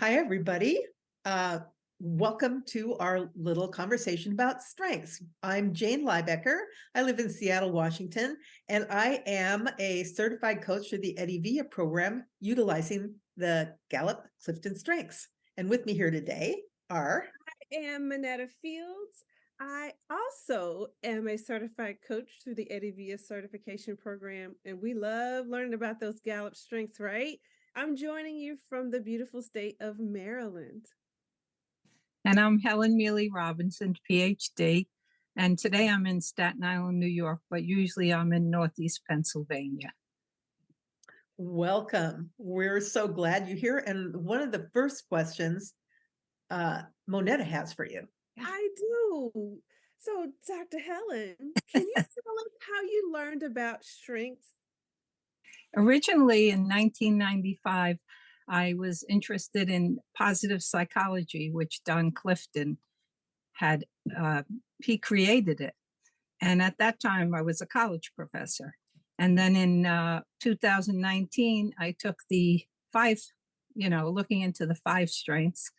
Hi, everybody. Uh, Welcome to our little conversation about strengths. I'm Jane Liebecker. I live in Seattle, Washington, and I am a certified coach for the Eddie Villa program utilizing the Gallup Clifton Strengths. And with me here today are Am Manetta Fields. I also am a certified coach through the Eddie Villa certification program, and we love learning about those Gallup strengths, right? I'm joining you from the beautiful state of Maryland. And I'm Helen Mealy Robinson, PhD. And today I'm in Staten Island, New York, but usually I'm in Northeast Pennsylvania. welcome. We're so glad you're here. And one of the first questions Monetta has for you. I do. So, Dr. Helen, can you tell us how you learned about strengths? Originally in 1995, I was interested in positive psychology, which Don Clifton had, he created it. And at that time, I was a college professor. And then in 2019, I took the five, looking into the five strengths.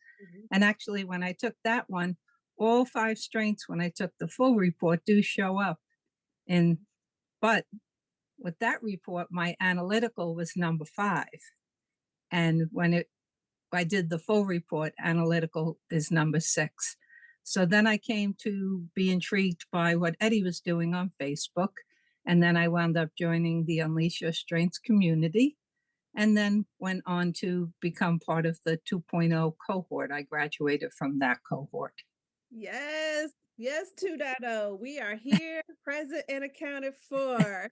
And actually, when I took that one, all five strengths, when I took the full report, do show up. But with that report, my analytical was number 5. And I did the full report, analytical is number 6. So then I came to be intrigued by what Eddie was doing on Facebook. And then I wound up joining the Unleash Your Strengths community, and then went on to become part of the 2.0 cohort. I graduated from that cohort. Yes, yes, 2.0. We are here, present, and accounted for.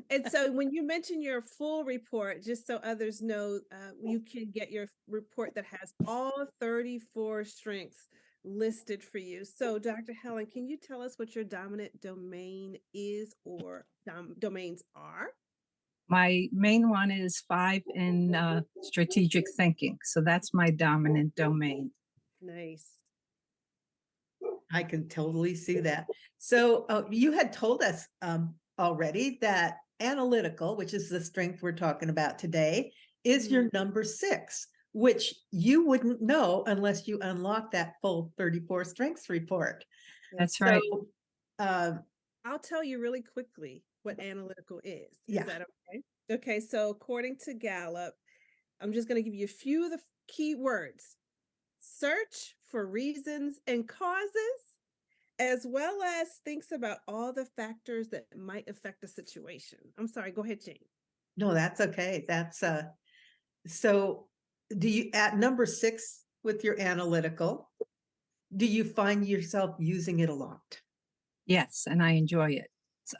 And so when you mention your full report, just so others know, you can get your report that has all 34 strengths listed for you. So, Dr. Helen, can you tell us what your dominant domain is or domains are? My main one is 5 in strategic thinking. So that's my dominant domain. Nice. I can totally see that. So you had told us already that analytical, which is the strength we're talking about today, is your number 6, which you wouldn't know unless you unlock that full 34 strengths report. That's right. So I'll tell you really quickly what analytical is. Is Yeah. that okay? Okay, so according to Gallup, I'm just going to give you a few of the key words. Search for reasons and causes, as well as thinks about all the factors that might affect a situation. I'm sorry, go ahead, Jane. No, that's okay. That's so do you at number 6 with your analytical, do you find yourself using it a lot? Yes, and I enjoy it.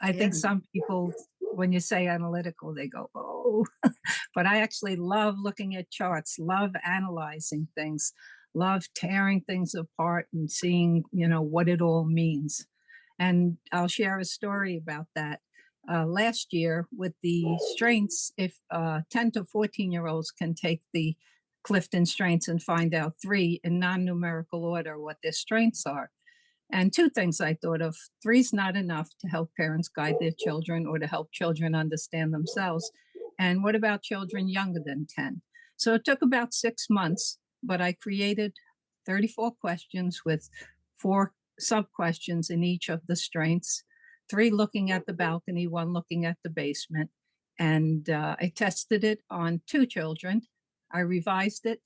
I think And some people, when you say analytical, they go, oh, but I actually love looking at charts, love analyzing things, love tearing things apart and seeing, what it all means. And I'll share a story about that. Last year, with the strengths, if 10 to 14-year-olds can take the Clifton strengths and find out 3 in non-numerical order what their strengths are. And 2 things I thought of: 3's not enough to help parents guide their children or to help children understand themselves. And what about children younger than 10? So it took about 6 months, but I created 34 questions with 4 sub questions in each of the strengths, 3 looking at the balcony, 1 looking at the basement. And I tested it on 2 children. I revised it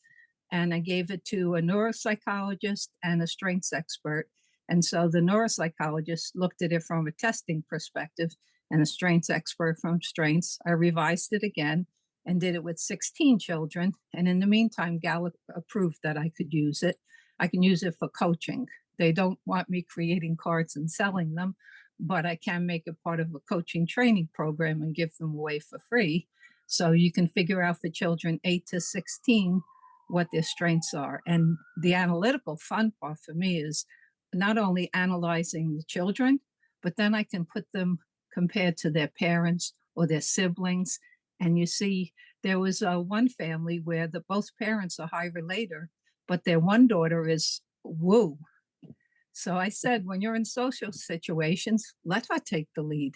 and I gave it to a neuropsychologist and a strengths expert. And so the neuropsychologist looked at it from a testing perspective and a strengths expert from strengths. I revised it again and did it with 16 children. And in the meantime, Gallup approved that I could use it. I can use it for coaching. They don't want me creating cards and selling them, but I can make it part of a coaching training program and give them away for free. So you can figure out for children 8 to 16 what their strengths are. And the analytical fun part for me is not only analyzing the children, but then I can put them compared to their parents or their siblings. And you see, there was one family where both parents are high relator, but their one daughter is woo. So I said, when you're in social situations, let her take the lead.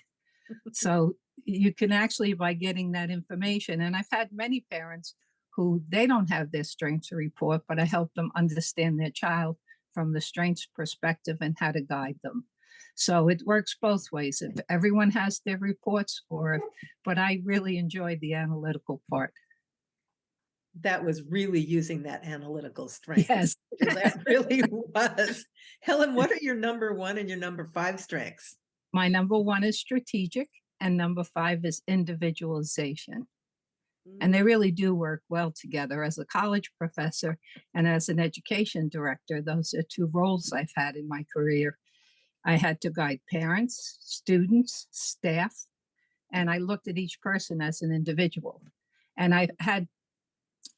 So you can actually, by getting that information, and I've had many parents who they don't have their strengths report, but I help them understand their child from the strengths perspective and how to guide them. So it works both ways. If everyone has their reports, but I really enjoy the analytical part. That was really using that analytical strength. Yes. That really was. Helen, what are your number 1 and your number 5 strengths? My number 1 is strategic, and number 5 is individualization. And they really do work well together. As a college professor and as an education director, those are 2 roles I've had in my career. I had to guide parents, students, staff, and I looked at each person as an individual. And I had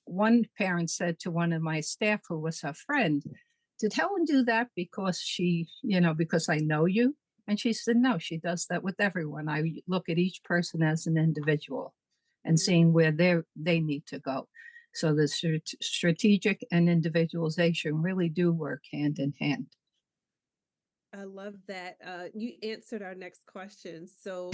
one parent said to one of my staff who was her friend, "Did Helen do that because because I know you?" And she said, "No, she does that with everyone. I look at each person as an individual and seeing where they need to go." So the strategic and individualization really do work hand in hand. I love that. You answered our next question. So,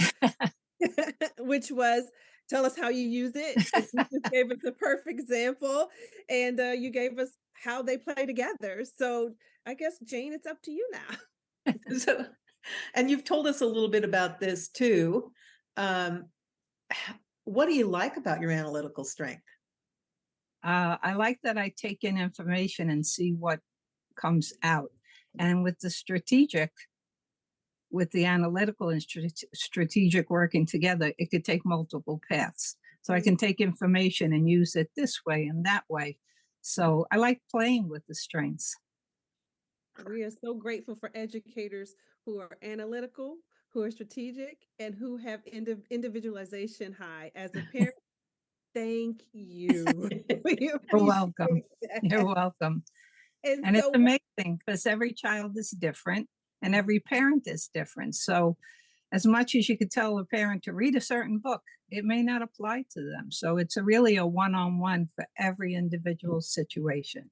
which was, tell us how you use it. And you just gave us a perfect example, and you gave us how they play together. So, I guess Jane, it's up to you now. So, and you've told us a little bit about this too. What do you like about your analytical strength? I like that I take in information and see what comes out. And with the strategic, with the analytical and strategic working together, it could take multiple paths. So I can take information and use it this way and that way. So I like playing with the strengths. We are so grateful for educators who are analytical, who are strategic, and who have individualization high. As a parent, thank you. We You're welcome. appreciate You're that. welcome. And And it's so, amazing because every child is different and every parent is different. So as much as you could tell a parent to read a certain book, it may not apply to them. So it's really a one-on-one for every individual situation.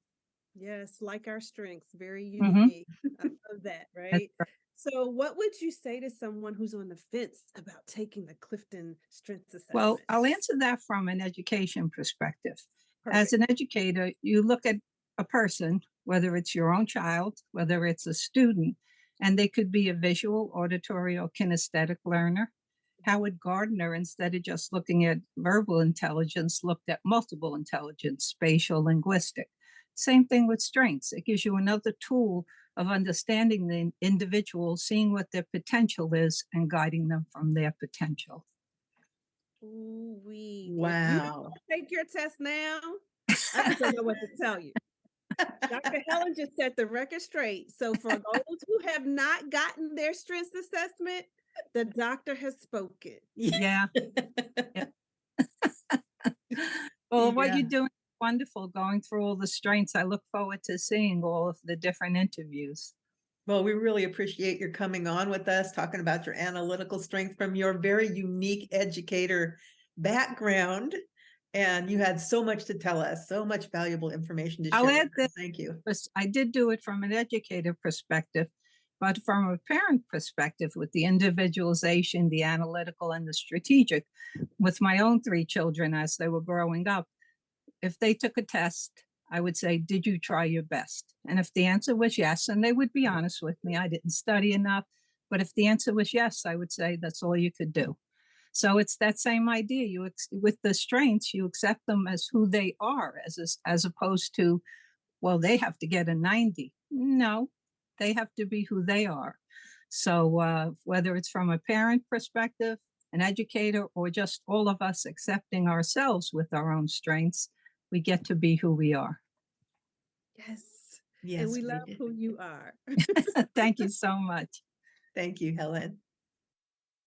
yes, like our strengths, very Mhm. unique. I love that, That's right? right. So, what would you say to someone who's on the fence about taking the Clifton Strengths Well, Assessment? I'll answer that from an education perspective. As Perfect. an educator, you look at a person, whether it's your own child, whether it's a student, and they could be a visual, auditory, or kinesthetic learner. Howard Gardner, instead of just looking at verbal intelligence, looked at multiple intelligence, spatial, linguistic. Same thing with strengths. It gives you another tool of understanding the individual, seeing what their potential is, and guiding them from their potential. Ooh, we. If you don't Wow. take your test now, I just don't know what to tell you. Dr. Helen just set the record straight. So, for those who have not gotten their strengths assessment, the doctor has spoken. Yeah. Yeah. Well, what Yeah. you're doing is wonderful, going through all the strengths. I look forward to seeing all of the different interviews. Well, we really appreciate your coming on with us, talking about your analytical strength from your very unique educator background. And you had so much to tell us, so much valuable information to I'll share with add that us. Thank you. I did do it from an educator perspective, but from a parent perspective, with the individualization, the analytical, and the strategic, with my own 3 children as they were growing up, if they took a test, I would say, "Did you try your best?" And if the answer was yes, and they would be honest with me, I didn't study enough. But if the answer was yes, I would say that's all you could do. So it's that same idea. With the strengths, you accept them as who they are, as opposed to, well, they have to get a 90. No, they have to be who they are. So whether it's from a parent perspective, an educator, or just all of us accepting ourselves with our own strengths, we get to be who we are. Yes. And Yes, we we love did. who you are. Thank you so much. Thank you, Helen.